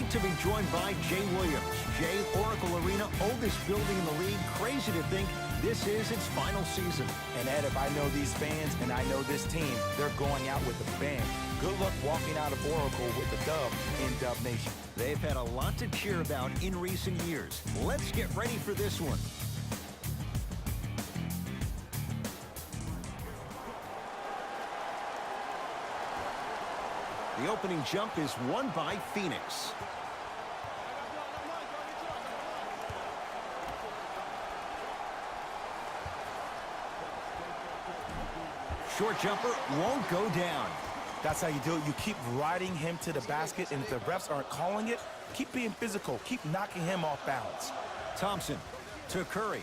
great to be joined by Jay Williams. Jay, Oracle Arena, oldest building in the league. Crazy to think this is its final season. And Ed, if I know these fans and I know this team, they're going out with a bang. Good luck walking out of Oracle with the dub in Dub Nation. They've had a lot to cheer about in recent years. Let's get ready for this one. The opening jump is won by Phoenix. Short jumper won't go down. That's how you do it. You keep riding him to the basket, and if the refs aren't calling it, keep being physical. Keep knocking him off balance. Thompson to Curry.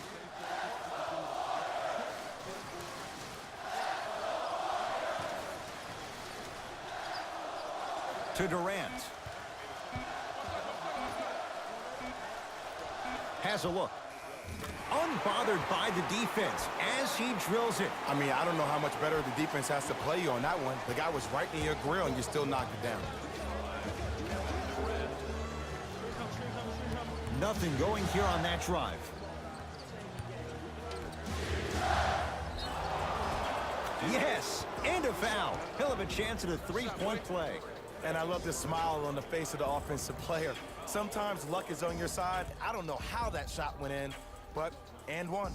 To Durant. Has a look. Unbothered by the defense as he drills it. I mean, I don't know how much better the defense has to play you on that one. The guy was right in your grill, and you still knocked it down. Nothing going here on that drive. Yes, and a foul. He'll have a chance at a three-point play. And I love the smile on the face of the offensive player. Sometimes luck is on your side. I don't know how that shot went in, but and one.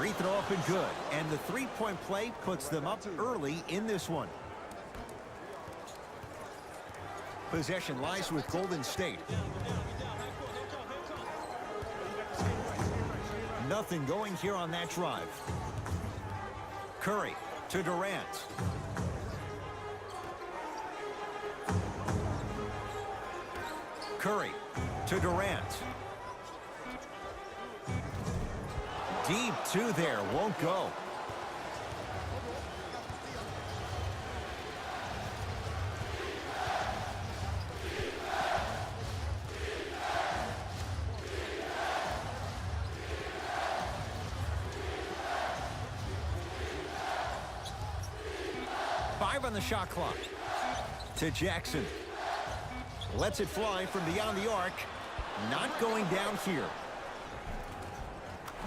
Free throw up and good. And the three-point play puts them up early in this one. Possession lies with Golden State. Nothing going here on that drive. Curry to Durant. Curry to Durant. Deep two there, won't go. Five on the shot clock. To Jackson. Lets it fly from beyond the arc. Not going down here.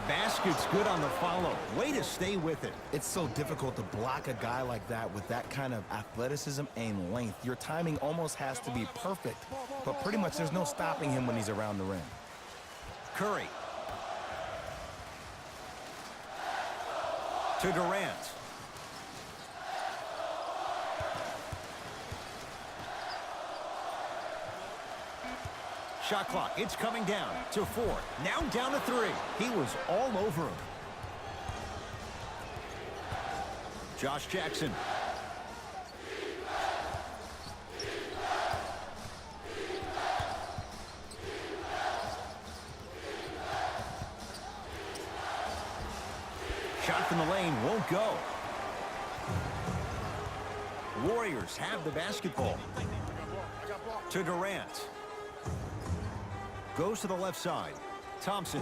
Basket's good on the follow. Way to stay with it. It's so difficult to block a guy like that with that kind of athleticism and length. Your timing almost has to be perfect, but pretty much there's no stopping him when he's around the rim. Curry. To Durant. Shot clock, it's coming down to 4. Now down to 3. He was all over him. Josh Jackson. Shot from the lane won't go. Warriors have the basketball. To Durant. Goes to the left side. Thompson.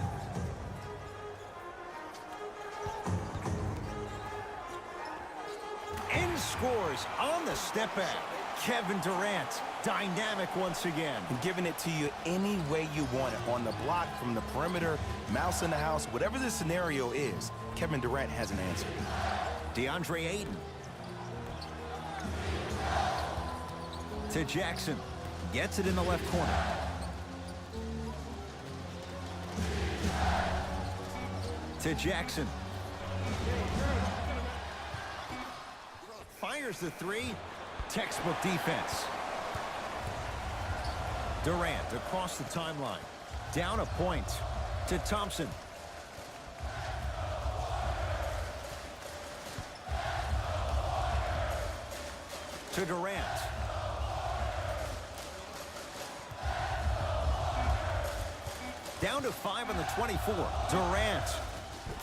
And scores on the step back. Kevin Durant, dynamic once again. And giving it to you any way you want it. On the block, from the perimeter, mouse in the house, whatever the scenario is, Kevin Durant has an answer. DeAndre Ayton. To Jackson. Gets it in the left corner. To Jackson. Fires the three. Textbook defense. Durant across the timeline. Down a point to Thompson. To Durant. Down to 5 on the 24. Durant.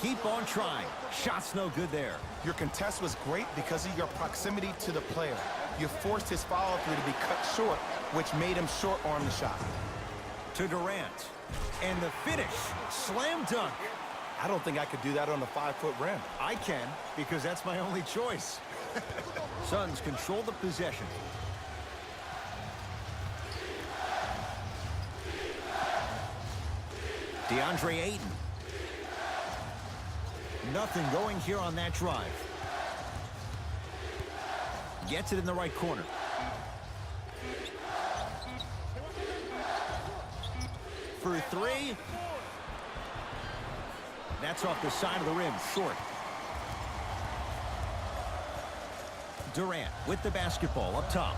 Keep on trying. Shot's no good there. Your contest was great because of your proximity to the player. You forced his follow-through to be cut short, which made him short-arm the shot. To Durant. And the finish. Slam dunk. I don't think I could do that on the 5-foot rim. I can, because that's my only choice. Suns control the possession. DeAndre Ayton. Nothing going here on that drive. Gets it in the right corner. For three. That's off the side of the rim, short. Durant with the basketball up top.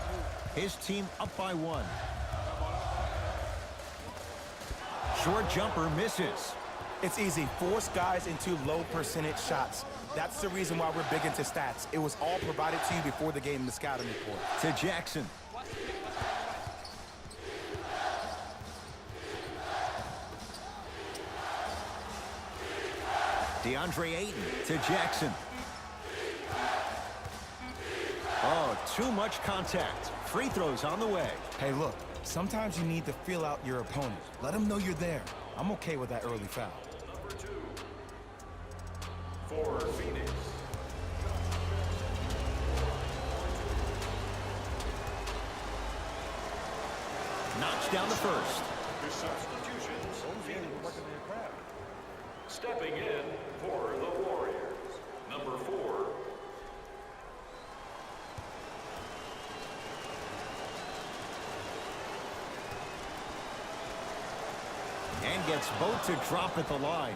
His team up by 1. Short jumper misses. It's easy. Force guys into low percentage shots. That's the reason why we're big into stats. It was all provided to you before the game in the scouting report. To Jackson. DeAndre Ayton to Jackson. Oh, too much contact. Free throws on the way. Hey, look, sometimes you need to feel out your opponent. Let them know you're there. I'm okay with that early foul. Number 2 for Phoenix. Knocks down the first. The substitutions from Phoenix. Stepping in for the Warriors. Number 4. And gets both to drop at the line.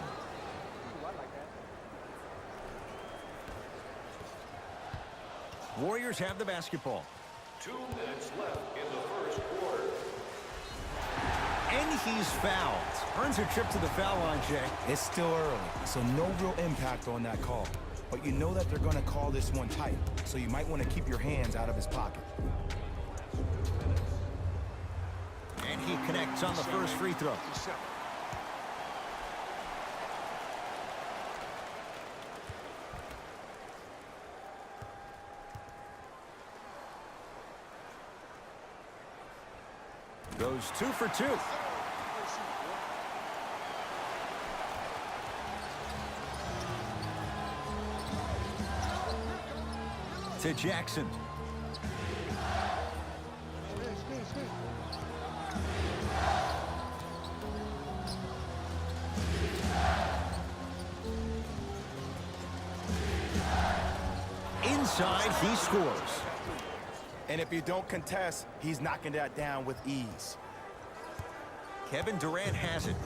Warriors have the basketball. 2 minutes left in the first quarter. And he's fouled. Earns a trip to the foul line, Jay. It's still early, so no real impact on that call. But you know that they're going to call this one tight, so you might want to keep your hands out of his pocket. And he connects on the first free throw. Goes 2 for 2. To Jackson. Inside, he scores. And if you don't contest, he's knocking that down with ease. Kevin Durant has it.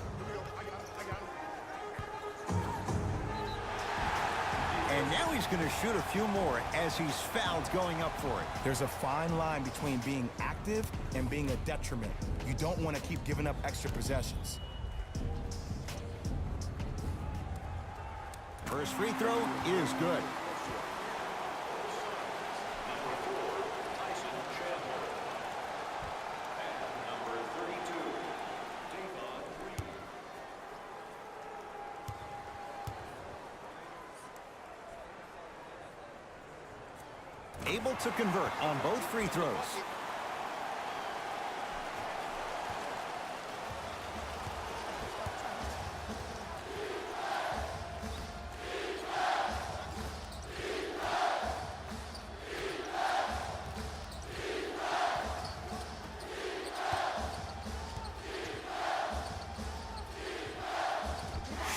And now he's going to shoot a few more as he's fouled going up for it. There's a fine line between being active and being a detriment. You don't want to keep giving up extra possessions. First free throw is good. Able to convert on both free throws.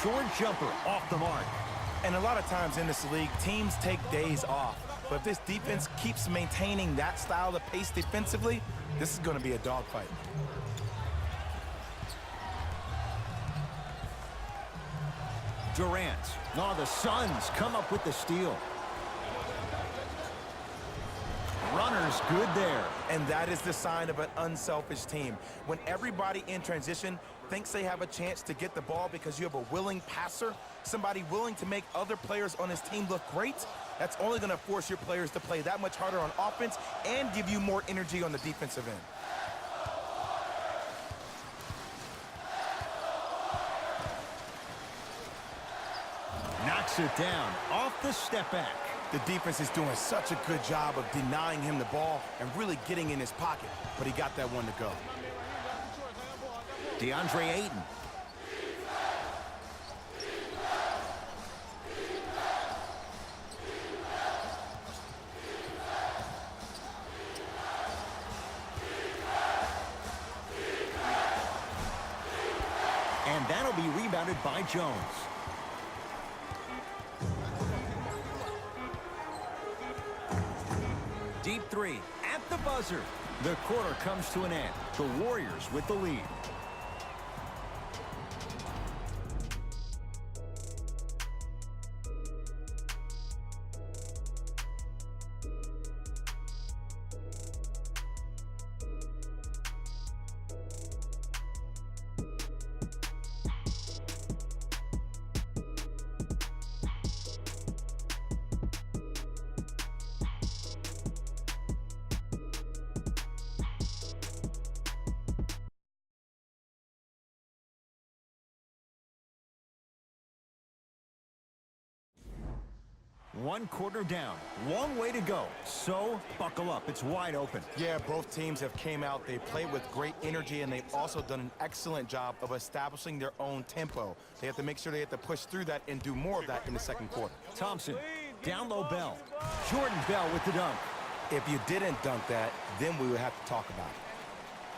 Short jumper off the mark. And a lot of times in this league, teams take days off. But if this defense keeps maintaining that style of pace defensively, this is going to be a dogfight. Durant. Oh, the Suns come up with the steal. Runner's good there. And that is the sign of an unselfish team. When everybody in transition thinks they have a chance to get the ball because you have a willing passer, somebody willing to make other players on his team look great, that's only going to force your players to play that much harder on offense and give you more energy on the defensive end. Knocks it down off the step back. The defense is doing such a good job of denying him the ball and really getting in his pocket, but he got that one to go. DeAndre Ayton. And that'll be rebounded by Jones. Deep three at the buzzer. The quarter comes to an end. The Warriors with the lead. One quarter down. Long way to go. So, buckle up. It's wide open. Yeah, both teams have came out. They played with great energy, and they've also done an excellent job of establishing their own tempo. They have to make sure they have to push through that and do more of that in the second quarter. Thompson, down low Bell. Jordan Bell with the dunk. If you didn't dunk that, then we would have to talk about it.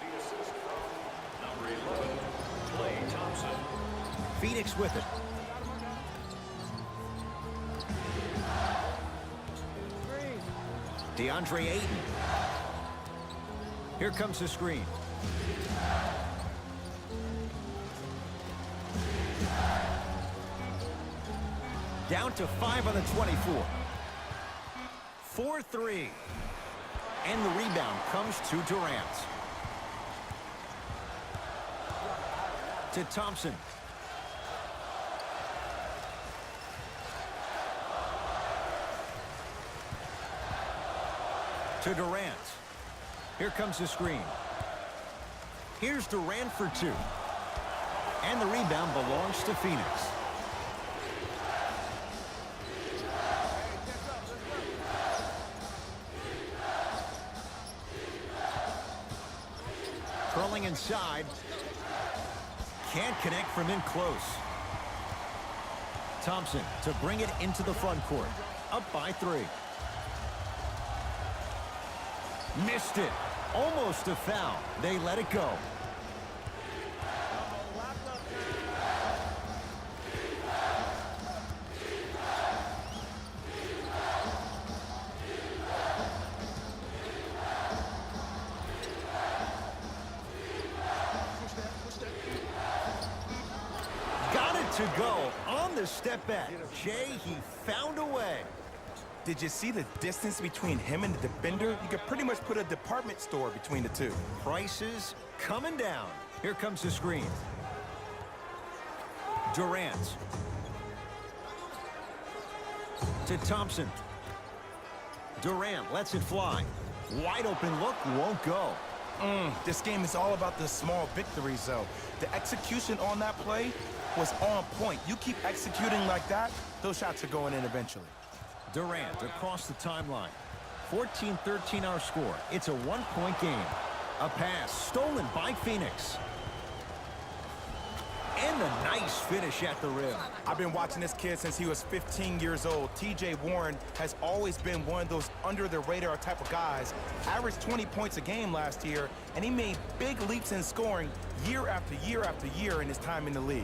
The assist from number 11, Klay Thompson. Phoenix with it. DeAndre Ayton. Here comes the screen. Down to 5 on the 24. 4-3. And the rebound comes to Durant. To Thompson. To Durant. Here comes the screen. Here's Durant for 2. And the rebound belongs to Phoenix. Curling inside. Can't connect from in close. Thompson to bring it into the front court. Up by 3. Missed it. Almost a foul. They let it go. Got it to go on the step back. Jay, he found a way. Did you see the distance between him and the defender? You could pretty much put a department store between the two. Prices coming down. Here comes the screen. Durant. To Thompson. Durant lets it fly. Wide open look, won't go. This game is all about the small victories, though. The execution on that play was on point. You keep executing like that, those shots are going in eventually. Durant across the timeline. 14-13 our score. It's a one-point game. A pass stolen by Phoenix. And a nice finish at the rim. I've been watching this kid since he was 15 years old. TJ Warren has always been one of those under-the-radar type of guys. Averaged 20 points a game last year, and he made big leaps in scoring year after year after year in his time in the league.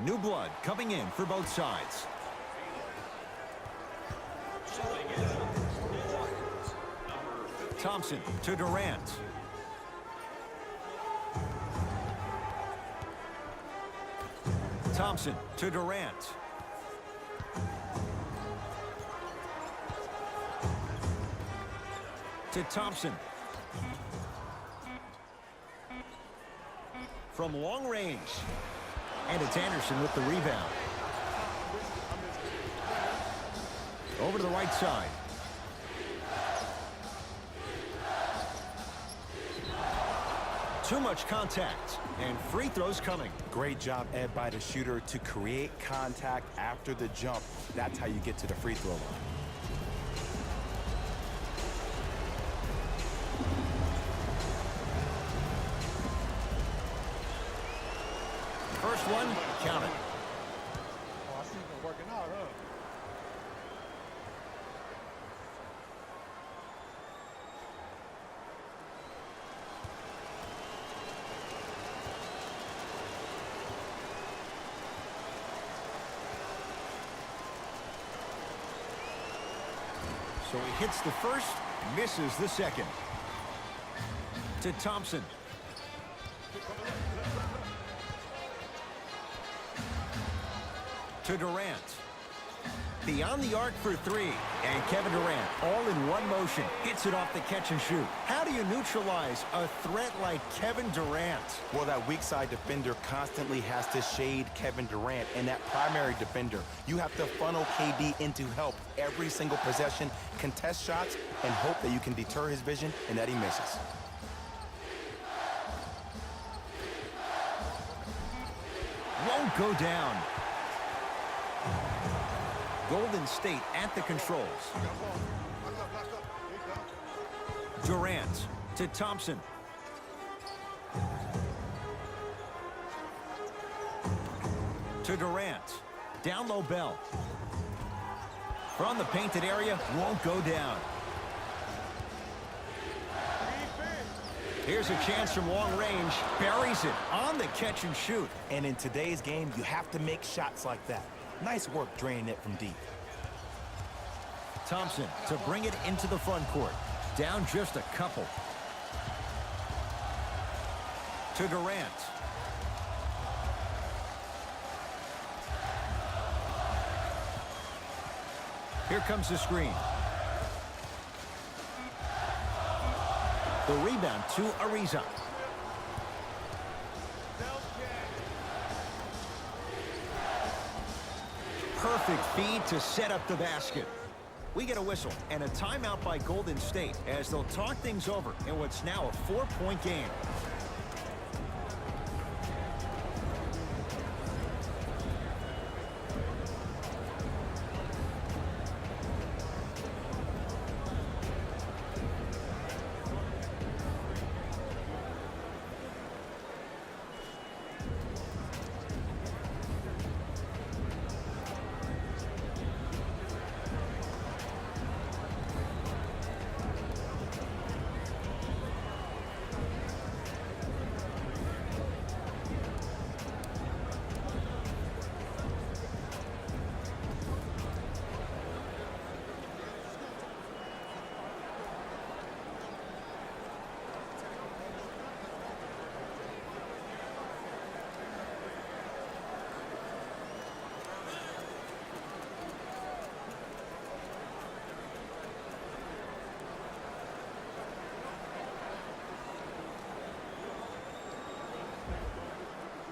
New blood coming in for both sides. Thompson to Durant. Thompson to Durant. To Thompson. From long range. And it's Anderson with the rebound. Over to the right side. Too much contact, and free throws coming. Great job, Ed, by the shooter to create contact after the jump. That's how you get to the free throw line. First one, count it. Oh, I see you been working out, huh? So he hits the first, misses the second. To Thompson. To Durant. Beyond the arc for three. And Kevin Durant, all in one motion, hits it off the catch and shoot. How do you neutralize a threat like Kevin Durant? Well, that weak side defender constantly has to shade Kevin Durant, and that primary defender, you have to funnel KD into help every single possession, contest shots, and hope that you can deter his vision and that he misses. Won't go down. Golden State at the controls. Durant to Thompson. To Durant. Down low Bell. From the painted area, won't go down. Here's a chance from long range. Buries it on the catch and shoot. And in today's game, you have to make shots like that. Nice work draining it from deep. Thompson to bring it into the front court. Down just a couple. To Durant. Here comes the screen. The rebound to Ariza. Perfect feed to set up the basket. We get a whistle and a timeout by Golden State as they'll talk things over in what's now a 4-point game.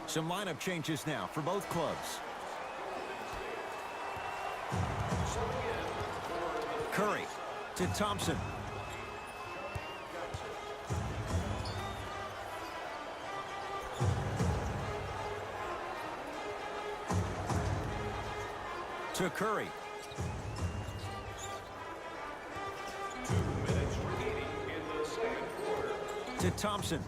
Some lineup changes now for both clubs. Curry to Thompson. To Curry. 2 minutes remaining in the second quarter. To Thompson.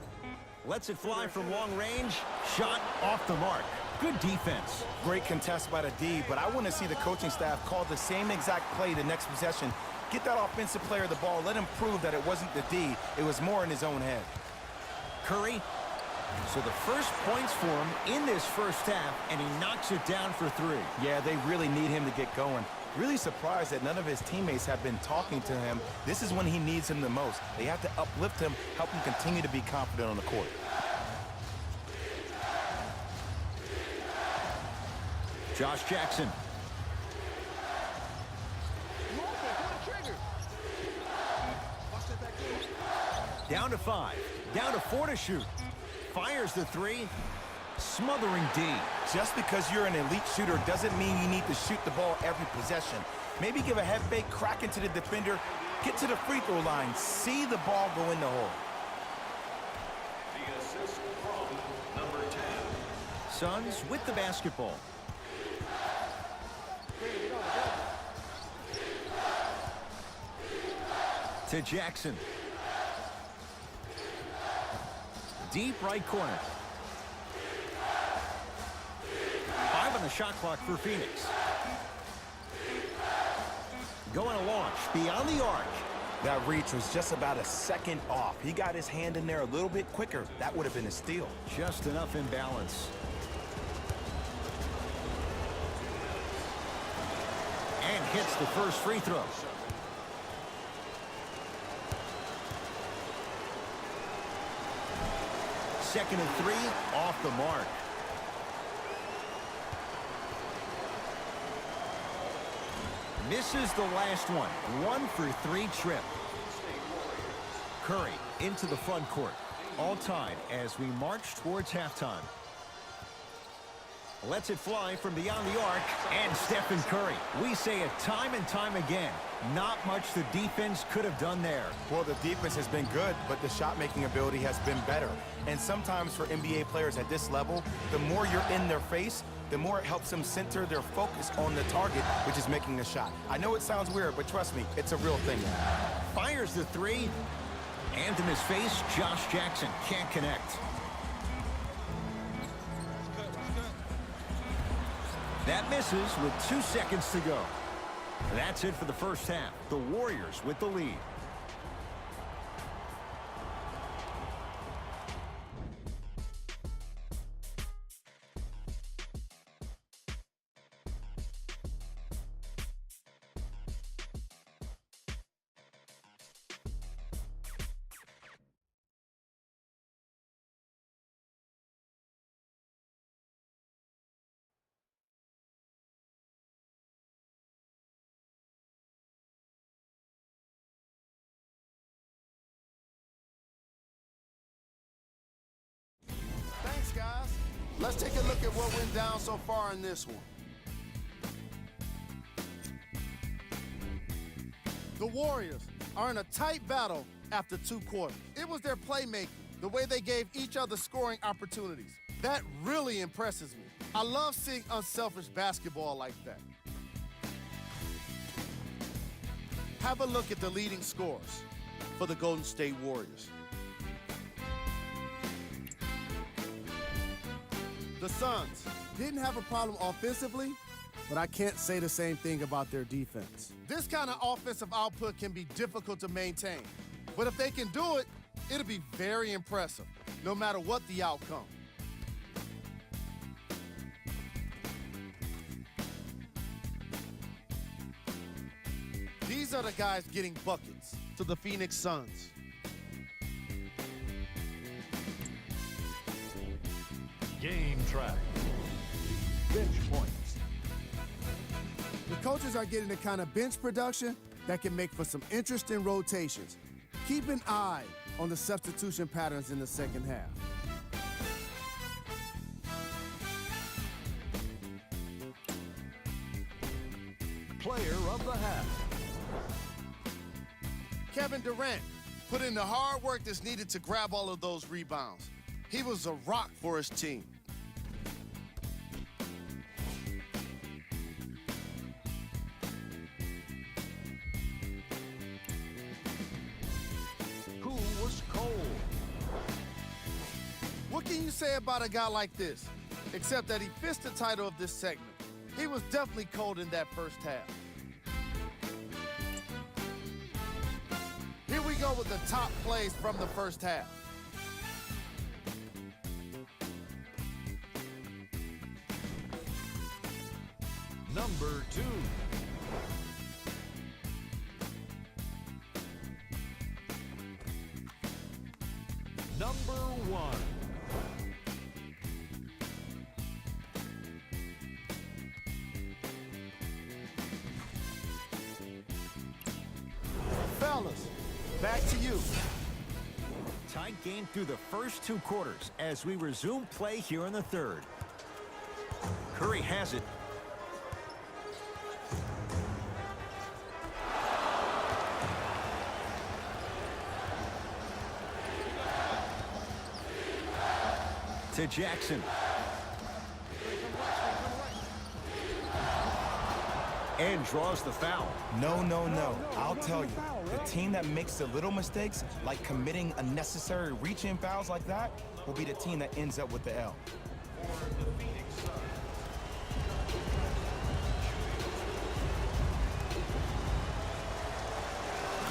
Lets it fly from long range. Shot off the mark. Good defense. Great contest by the D, but I want to see the coaching staff call the same exact play the next possession. Get that offensive player the ball. Let him prove that it wasn't the D. It was more in his own head. Curry So the first points for him in this first half, and he knocks it down for 3. Yeah, they really need him to get going. Really surprised that none of his teammates have been talking to him. This is when he needs him the most. They have to uplift him, help him continue to be confident on the court. Josh Jackson. Down to 5. Down to 4 to shoot. Fires the 3. Smothering D. Just because you're an elite shooter doesn't mean you need to shoot the ball every possession. Maybe give a head fake, crack into the defender, get to the free throw line, see the ball go in the hole. The assist from number 10. Suns with the basketball. To Jackson. Deep right corner. 5 on the shot clock for Phoenix. Going to launch beyond the arc. That reach was just about a second off. He got his hand in there a little bit quicker. That would have been a steal. Just enough imbalance. And hits the first free throw. Second and 3, off the mark. Misses the last one. 1 for 3 trip. Curry into the front court. All tied as we march towards halftime. Lets it fly from beyond the arc, and Stephen Curry. We say it time and time again. Not much the defense could have done there. Well, the defense has been good, but the shot-making ability has been better. And sometimes for NBA players at this level, the more you're in their face, the more it helps them center their focus on the target, which is making a shot. I know it sounds weird, but trust me, it's a real thing. Fires the 3. And in his face, Josh Jackson can't connect. That misses with 2 seconds to go. That's it for the first half. The Warriors with the lead. Thanks, guys. Let's take a look at what went down so far in this one. The Warriors are in a tight battle after 2 quarters. It was their playmaking, the way they gave each other scoring opportunities. That really impresses me. I love seeing unselfish basketball like that. Have a look at the leading scorers for the Golden State Warriors. The Suns didn't have a problem offensively, but I can't say the same thing about their defense. This kind of offensive output can be difficult to maintain, but if they can do it, it'll be very impressive, no matter what the outcome. These are the guys getting buckets to the Phoenix Suns. Game track. Bench points. The coaches are getting the kind of bench production that can make for some interesting rotations. Keep an eye on the substitution patterns in the second half. Player of the half. Kevin Durant put in the hard work that's needed to grab all of those rebounds. He was a rock for his team. Who was cold? What can you say about a guy like this? Except that he fits the title of this segment. He was definitely cold in that first half. Here we go with the top plays from the first half. Number 2. Number 1. Fellas, back to you. Tight game through the first 2 quarters as we resume play here in the third. Curry has it. To Jackson. And draws the foul. No, no, no. I'll tell you, the team that makes the little mistakes, like committing unnecessary reach-in fouls like that, will be the team that ends up with the L.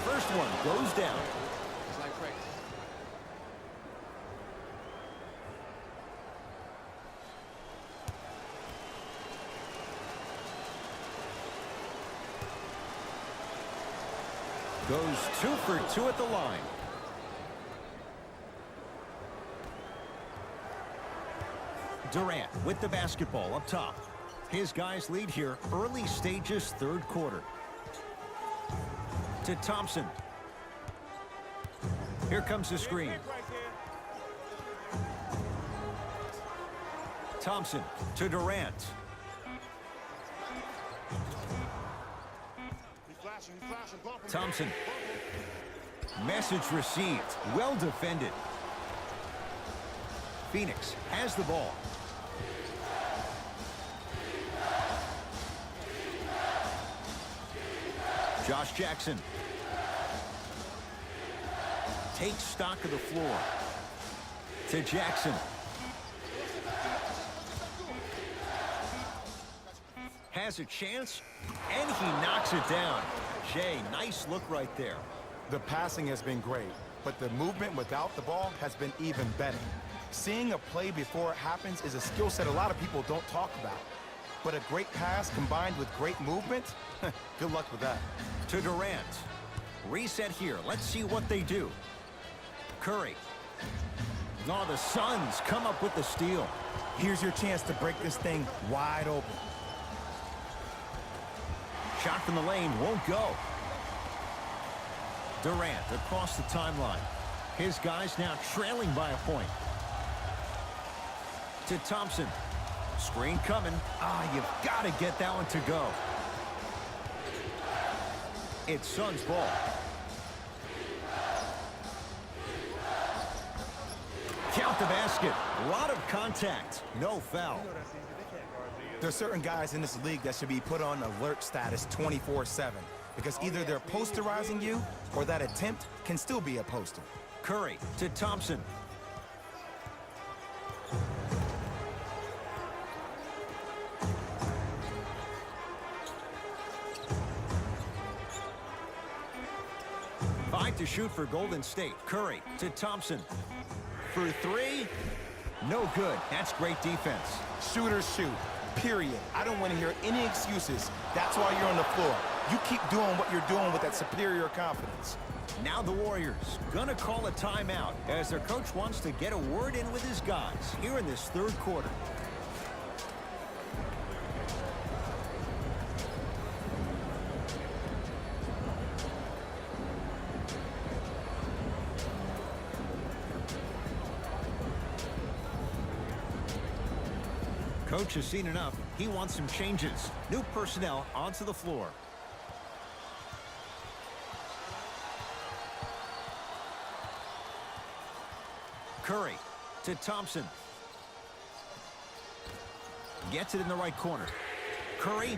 First one goes down. It's like practice. Goes 2 for 2 at the line. Durant with the basketball up top. His guys lead here early stages third quarter. To Thompson. Here comes the screen. Thompson to Durant. Thompson. Message received. Well defended. Phoenix has the ball. Josh Jackson. Takes stock of the floor. To Jackson. Has a chance, and he knocks it down. Jay, nice look right there. The passing has been great, but the movement without the ball has been even better. Seeing a play before it happens is a skill set a lot of people don't talk about. But a great pass combined with great movement, good luck with that. To Durant. Reset here. Let's see what they do. Curry. Oh, the Suns come up with the steal. Here's your chance to break this thing wide open. Shot from the lane won't go. Durant across the timeline. His guys now trailing by a point. To Thompson. Screen coming. You've got to get that one to go. It's Suns ball. Count the basket. A lot of contact. No foul. There's certain guys in this league that should be put on alert status 24/7 because either they're posterizing you or that attempt can still be a poster. Curry to Thompson. Five to shoot for Golden State. Curry to Thompson. For 3. No good. That's great defense. Shooters shoot, period. I don't want to hear any excuses. That's why you're on the floor. You keep doing what you're doing with that superior confidence. Now the Warriors gonna call a timeout as their coach wants to get a word in with his guys here in this third quarter. Coach has seen enough. He wants some changes. New personnel onto the floor. Curry to Thompson. Gets it in the right corner. Curry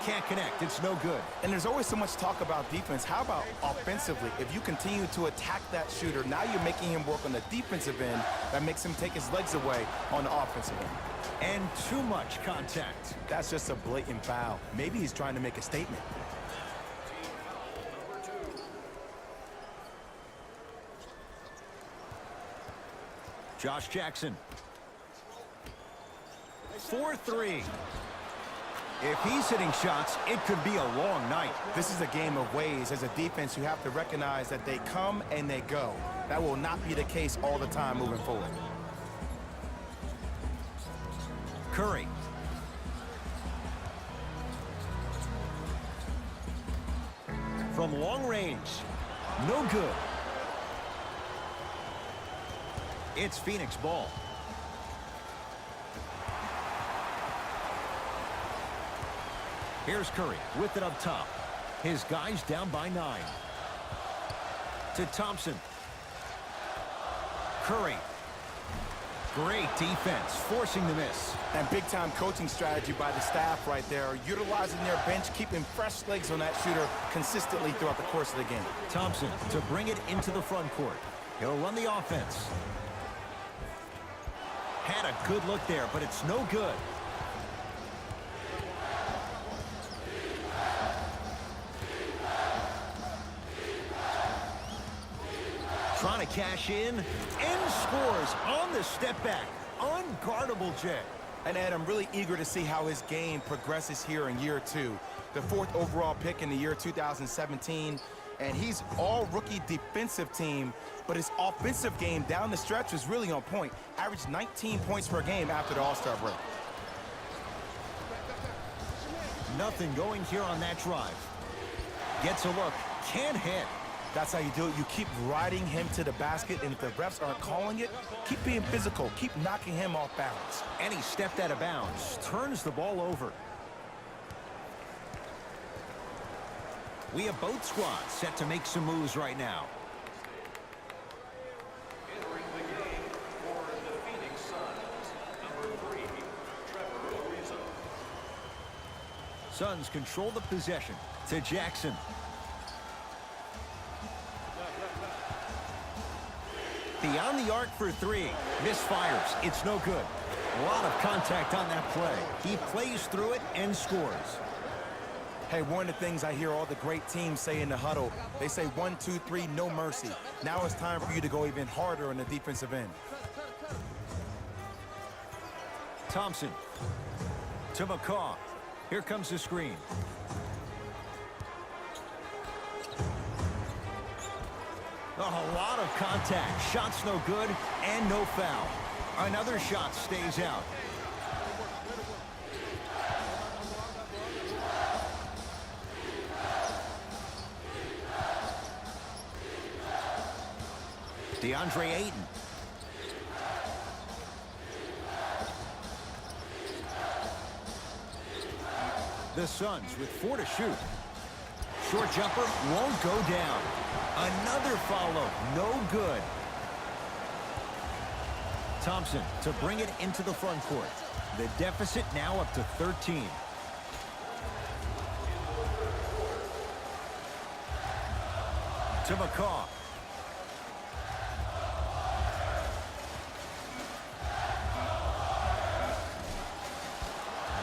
can't connect. It's no good. And there's always so much talk about defense. How about offensively? If you continue to attack that shooter, now you're making him work on the defensive end. That makes him take his legs away on the offensive end. And too much contact. That's just a blatant foul. Maybe he's trying to make a statement. Josh Jackson. 4-3. If he's hitting shots, it could be a long night. This is a game of ways. As a defense, you have to recognize that they come and they go. That will not be the case all the time moving forward. Curry. From long range. No good. It's Phoenix ball. Here's Curry with it up top. His guys down by 9. To Thompson. Curry. Great defense, forcing the miss. And big-time coaching strategy by the staff right there, utilizing their bench, keeping fresh legs on that shooter consistently throughout the course of the game. Thompson to bring it into the front court. He'll run the offense. Had a good look there, but it's no good. Trying to cash in and scores on the step back. Unguardable Jet. And Ed, I'm really eager to see how his game progresses here in year 2. The 4th overall pick in the year 2017. And he's all rookie defensive team, but his offensive game down the stretch was really on point. Averaged 19 points per game after the All-Star break. Nothing going here on that drive. Gets a look. Can't hit. That's how you do it. You keep riding him to the basket, and if the refs aren't calling it, keep being physical. Keep knocking him off balance. And he stepped out of bounds. Turns the ball over. We have both squads set to make some moves right now. Entering the game for the Phoenix Suns, number 3, Trevor Ariza. Suns control the possession to Jackson. Beyond the arc for 3. Misfires. It's no good. A lot of contact on that play. He plays through it and scores. Hey, one of the things I hear all the great teams say in the huddle, they say 1, 2, 3, no mercy. Now it's time for you to go even harder on the defensive end. Thompson to McCaw. Here comes the screen. A lot of contact. Shots no good and no foul. Another shot stays out. DeAndre Ayton. The Suns with 4 to shoot. Short jumper won't go down. Another follow, no good. Thompson to bring it into the front court. The deficit now up to 13. To McCaw.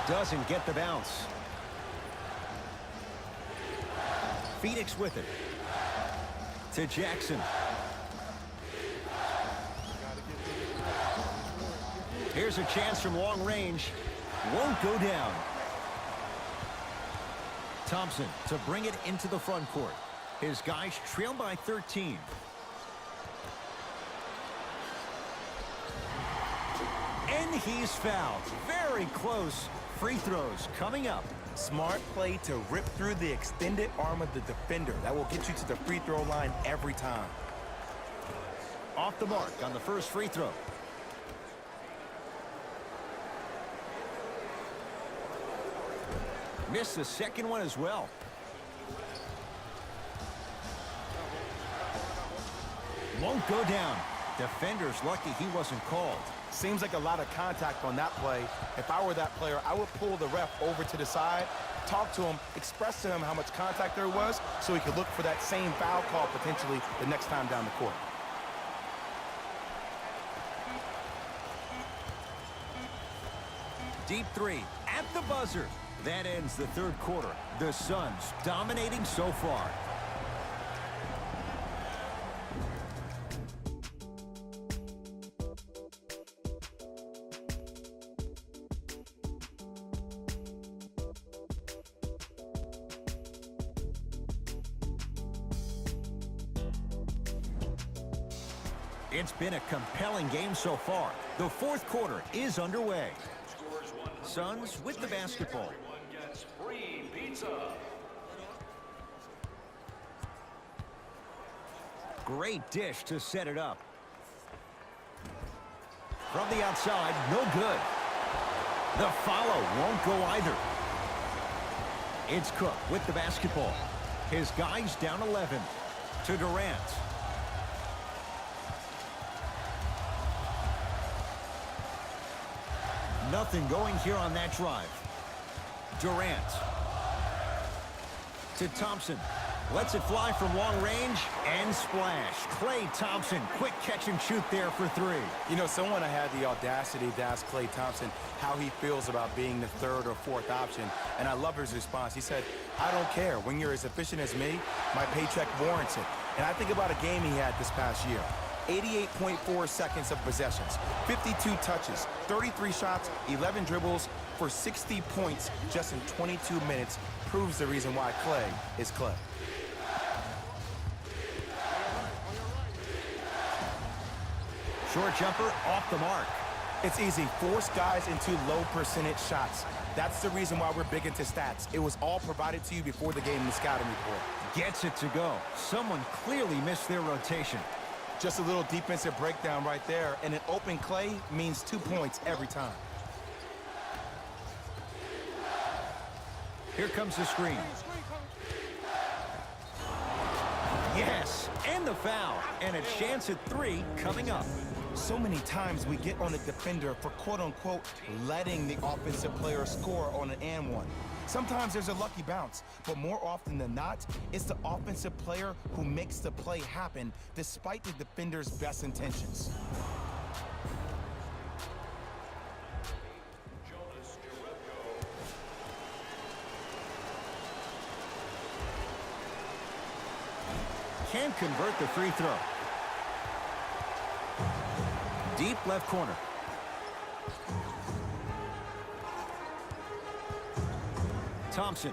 Doesn't get the bounce. Phoenix with it. To Jackson. Here's a chance from long range. Won't go down. Thompson to bring it into the front court. His guys trail by 13. And he's fouled. Very close. Free throws coming up. Smart play to rip through the extended arm of the defender. That will get you to the free throw line every time. Off the mark on the first free throw. Missed the second one as well. Won't go down. Defender's lucky he wasn't called. Seems like a lot of contact on that play. If I were that player, I would pull the ref over to the side, talk to him, express to him how much contact there was so he could look for that same foul call potentially the next time down the court. Deep 3 at the buzzer. That ends the third quarter. The Suns dominating so far. It's been a compelling game so far. The fourth quarter is underway. Scores 100. Suns with the basketball. Everyone gets free pizza. Great dish to set it up. From the outside, no good. The follow won't go either. It's Cook with the basketball. His guys down 11 to Durant. Nothing going here on that drive. Durant to Thompson. Lets it fly from long range and splash. Klay Thompson, quick catch and shoot there for three. You know, someone had the audacity to ask Klay Thompson how he feels about being the third or fourth option, and I love his response. He said, I don't care. When you're as efficient as me, my paycheck warrants it. And I think about a game he had this past year. 88.4 seconds of possessions, 52 touches, 33 shots, 11 dribbles for 60 points just in 22 minutes proves the reason why Klay is Klay. Short jumper off the mark. It's easy. Force guys into low percentage shots. That's the reason why we're big into stats. It was all provided to you before the game in the scouting report. Gets it to go. Someone clearly missed their rotation. Just a little defensive breakdown right there, and an open Klay means 2 points every time. Here comes the screen. Yes, and the foul. And a chance at three coming up. So many times we get on a defender for quote-unquote letting the offensive player score on an and one. Sometimes there's a lucky bounce, but more often than not, it's the offensive player who makes the play happen despite the defender's best intentions. Can't convert the free throw. Deep left corner. Thompson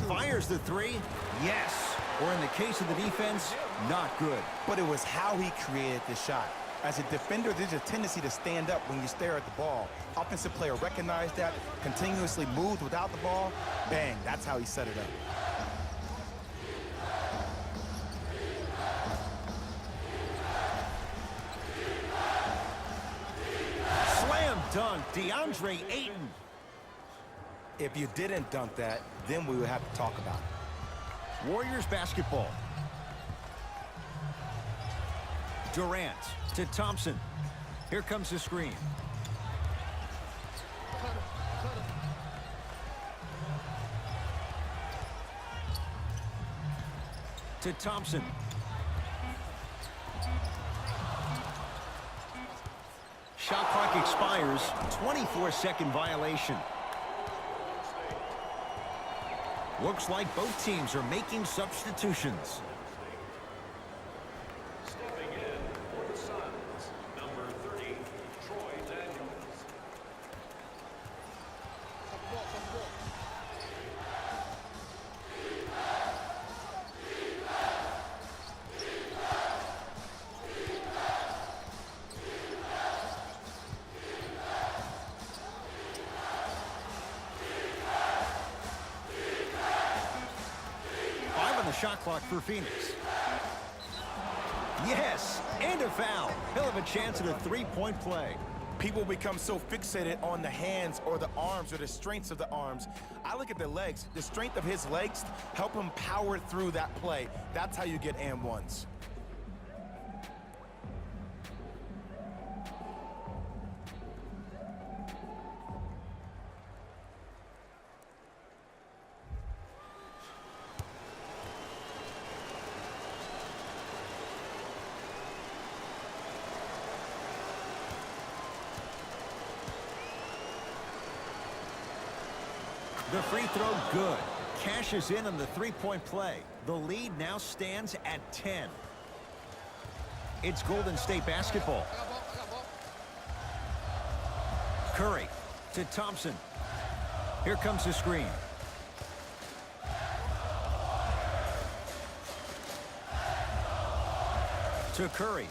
fires the three. Yes. Or in the case of the defense, not good. But it was how he created the shot. As a defender, there's a tendency to stand up when you stare at the ball. Offensive player recognized that, continuously moved without the ball. Bang, that's how he set it up. Dunk, DeAndre Ayton. If you didn't dunk that, then we would have to talk about it. Warriors basketball. Durant to Thompson. Here comes the screen. To Thompson. Shot clock expires. 24-second violation. Looks like both teams are making substitutions. Stepping in for the Suns, number 30, Troy Daniels. Shot clock for Phoenix. Yes, and a foul. He'll have a chance at a three-point play. People become so fixated on the hands or the arms or the strengths of the arms. I look at the legs. The strength of his legs help him power through that play. That's how you get and ones. The free throw good. Cashes in on the three-point play. The lead now stands at 10. It's Golden State basketball. Curry to Thompson. Here comes the screen. To Curry.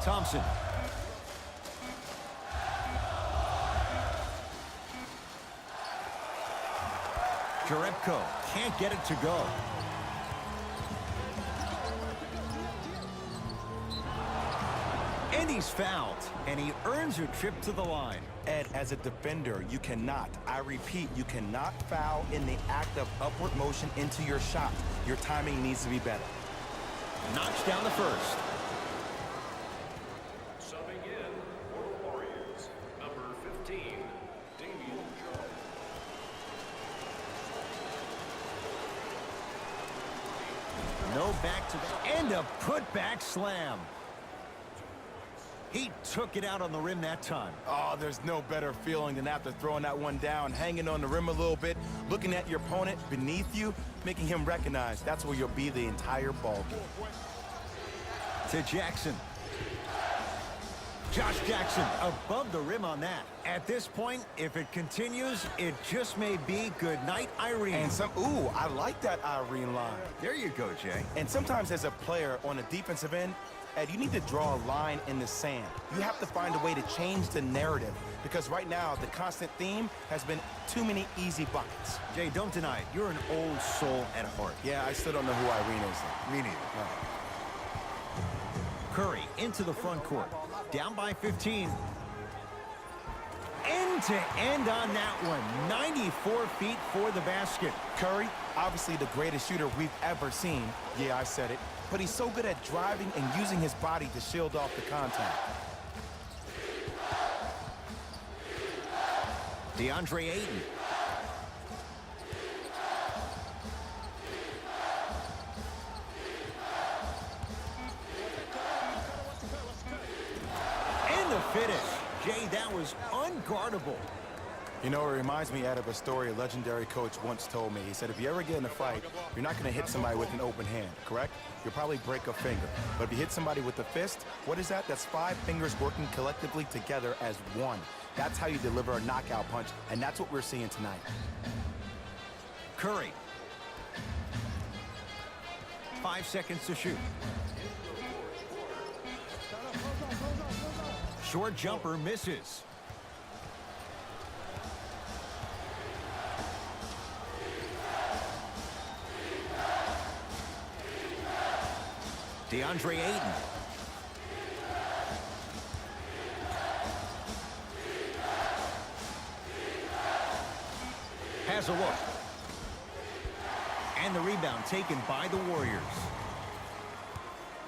Thompson. Jerebko can't get it to go. And he's fouled, and he earns a trip to the line. Ed, as a defender, you cannot, I repeat, you cannot foul in the act of upward motion into your shot. Your timing needs to be better. Knocks down the first. Subbing in for the Warriors, number 15, Damian Jones. No back to the end, a putback slam. He took it out on the rim that time. Oh, there's no better feeling than after throwing that one down, hanging on the rim a little bit, looking at your opponent beneath you, making him recognize that's where you'll be the entire ball game. To Jackson. Josh Jackson above the rim on that. At this point, if it continues, it just may be good night, Irene. And ooh, I like that Irene line. There you go, Jay. And sometimes as a player on the defensive end, Ed, you need to draw a line in the sand. You have to find a way to change the narrative because right now the constant theme has been too many easy buckets. Jay, don't deny it. You're an old soul at heart. Yeah, I still don't know who Irene is. Me neither. Curry into the front court. Down by 15. End to end on that one. 94 feet for the basket. Curry, obviously the greatest shooter we've ever seen. Yeah, I said it. But he's so good at driving and using his body to shield off the contact. DeAndre Ayton. And the finish. Jay, that was unguardable. You know, it reminds me, Ed, of a story a legendary coach once told me. He said, if you ever get in a fight, you're not going to hit somebody with an open hand, correct? You'll probably break a finger. But if you hit somebody with a fist, what is that? That's 5 fingers working collectively together as one. That's how you deliver a knockout punch, and that's what we're seeing tonight. Curry. 5 seconds to shoot. Short jumper misses. DeAndre Ayton. Has a look. And the rebound taken by the Warriors.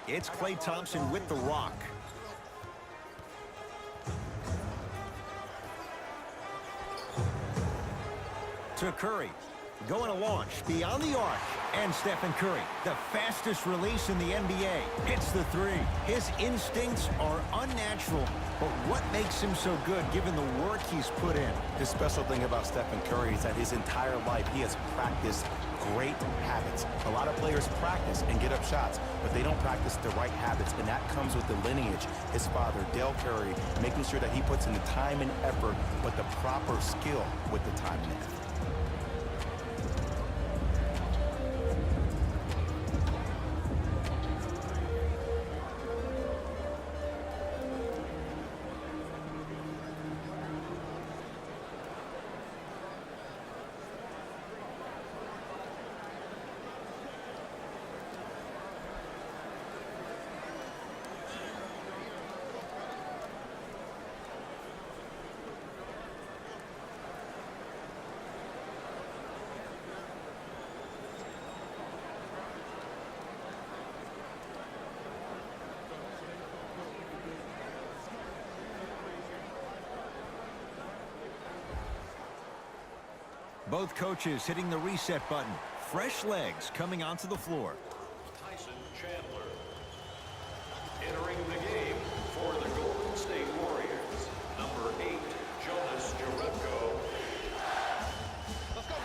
It's Klay Thompson with the rock. To Curry. Going to launch beyond the arc. And Stephen Curry, the fastest release in the NBA, hits the three. His instincts are unnatural, but what makes him so good given the work he's put in? The special thing about Stephen Curry is that his entire life he has practiced great habits. A lot of players practice and get up shots, but they don't practice the right habits, and that comes with the lineage. His father, Dale Curry, making sure that he puts in the time and effort, but the proper skill with the time and effort. Both coaches hitting the reset button. Fresh legs coming onto the floor. Tyson Chandler. Entering the game for the Golden State Warriors, number 8, Jonas Jerebko.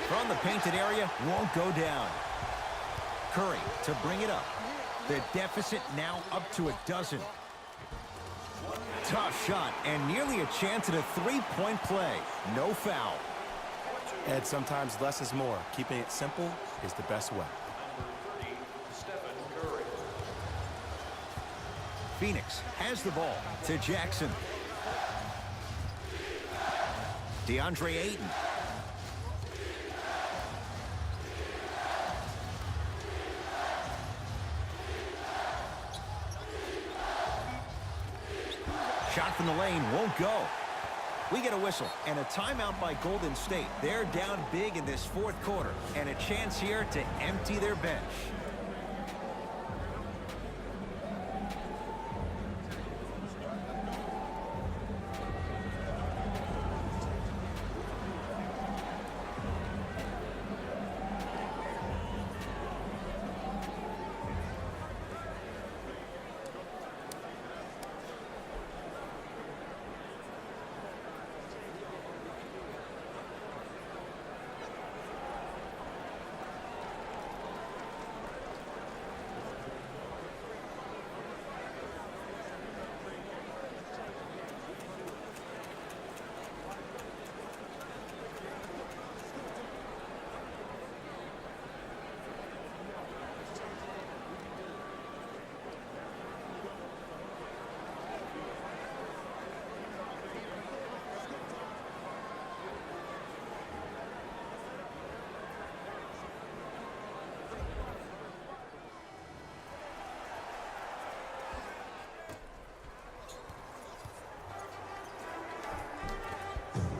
From the painted area, won't go down. Curry to bring it up. The deficit now up to a dozen. Tough shot and nearly a chance at a three-point play. No foul. Ed, sometimes less is more. Keeping it simple is the best way. Number 30, Stephen Curry. Phoenix has the ball to Jackson. DeAndre Ayton. Shot from the lane won't go. We get a whistle and a timeout by Golden State. They're down big in this fourth quarter and a chance here to empty their bench.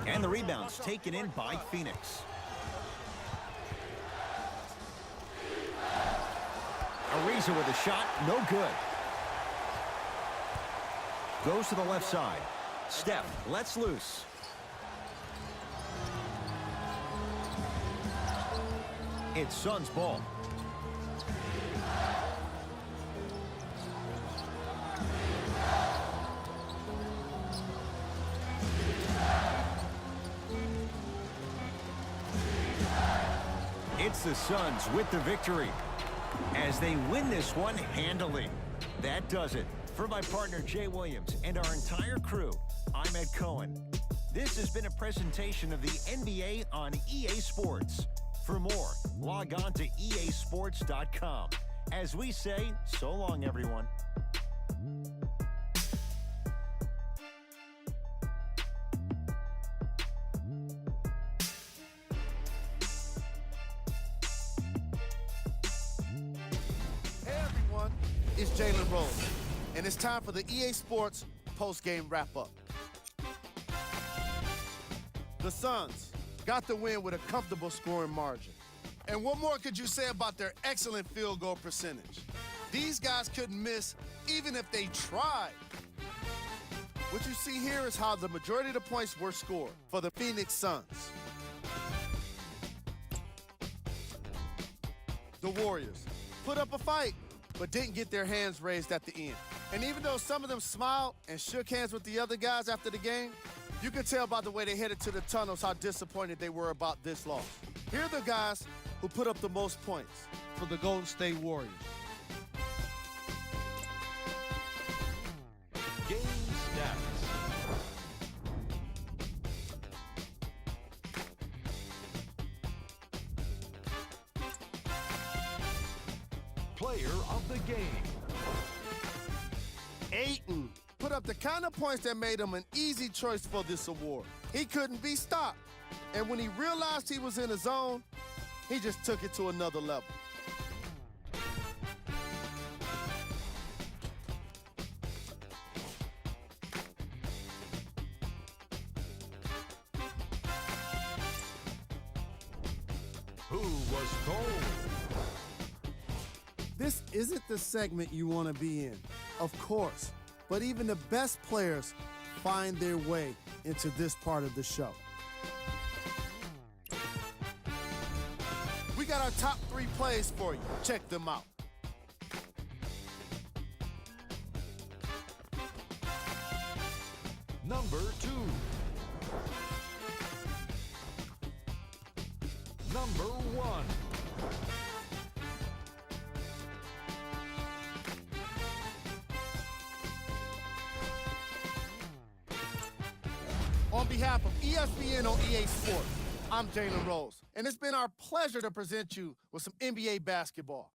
And the rebound's taken in by Phoenix. Ariza with a shot, no good. Goes to the left side. Steph lets loose. It's Suns ball. It's the Suns with the victory as they win this one handily. That does it. For my partner Jay Williams and our entire crew, I'm Ed Cohen. This has been a presentation of the NBA on EA Sports. For more, log on to easports.com. As we say, so long, everyone. It's Jalen Rose, and it's time for the EA Sports post-game wrap-up. The Suns got the win with a comfortable scoring margin. And what more could you say about their excellent field goal percentage? These guys couldn't miss even if they tried. What you see here is how the majority of the points were scored for the Phoenix Suns. The Warriors put up a fight, but didn't get their hands raised at the end. And even though some of them smiled and shook hands with the other guys after the game, you could tell by the way they headed to the tunnels how disappointed they were about this loss. Here are the guys who put up the most points for the Golden State Warriors. Game stats. Player of the game. Ayton put up the kind of points that made him an easy choice for this award. He couldn't be stopped. And when he realized he was in a zone, he just took it to another level. Who was cold? This isn't the segment you want to be in, of course, but even the best players find their way into this part of the show. We got our top 3 plays for you. Check them out. Number 2. Number 1. On behalf of ESPN on EA Sports, I'm Jalen Rose, and it's been our pleasure to present you with some NBA basketball.